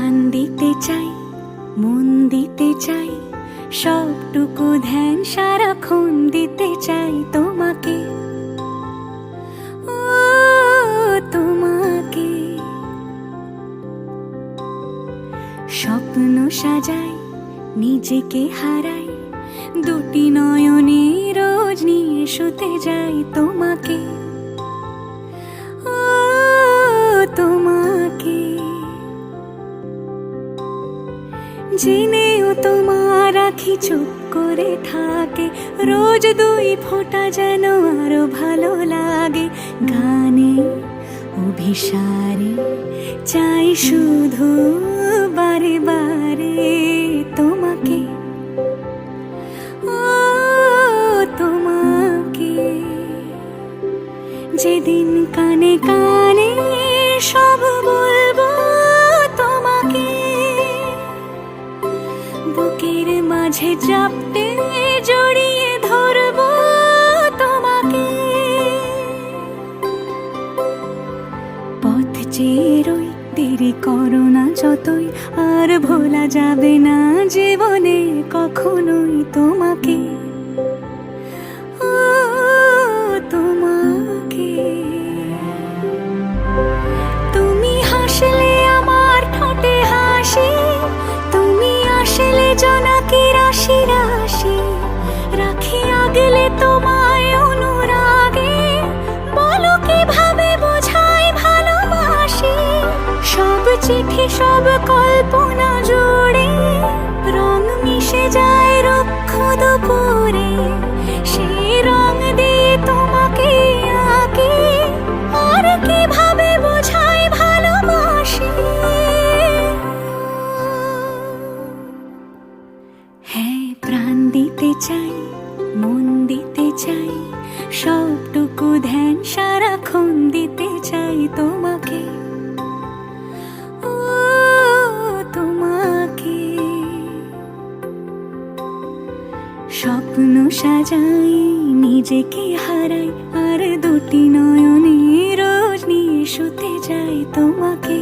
প্রাণ দিতে চাই, মন দিতে চাই, সবটুকু ধ্যান সারাক্ষণ দিতে চাই তোমাকে, ও তোমাকে। স্বপ্ন সাজাই, নিজেকে হারাই, দুটি নয়নে রোজ নিয়ে শুতে যাই তোমাকে, ও তোমাকে। জেনেও তোমার আখি চুপ করে থাকে, রোজ দুই ফোঁটা যেন আরো ভালো লাগে। গানে অভিসারে চাই শুধু বারে বারে তোমাকে, ও তোমাকে। যেদিন কানে কানে সব বলবো তোমাকে, বুকের মাঝে চাপতে জড়িয়ে ধরবো তোমাকে। পথ চেয়ে রই, দেরি করো না যতই, আর ভোলা যাবে না জীবনে কখনোই তোমাকে, ও তোমাকে। তুমি হাসলে আমার ঠোঁটে হাসি, তুমি আসলে জোনাকি রাশি রাশি, রাখি আগলে তোমায় অনুরাগে, বলো কিভাবে বোঝাই ভালোবাসি। সব চিঠি সব কল্পনা জুড়ে রং মিশে যায় রুক্ষ দুপুরে, সেই রং দিয়ে তোমাকে আঁকি, আর কিভাবে বোঝাই ভালোবাসি। হ্যাঁ, প্রাণ দিতে চাই, মন দিতে চাই, সবটুকু ধ্যান সারাক্ষণ দিতে চাই তোমাকে, ও তোমাকে। স্বপ্ন সাজাই, নিজেকে হারাই, আর দুটি নয়নে রোজ নিয়ে শুতে যাই তোমাকে।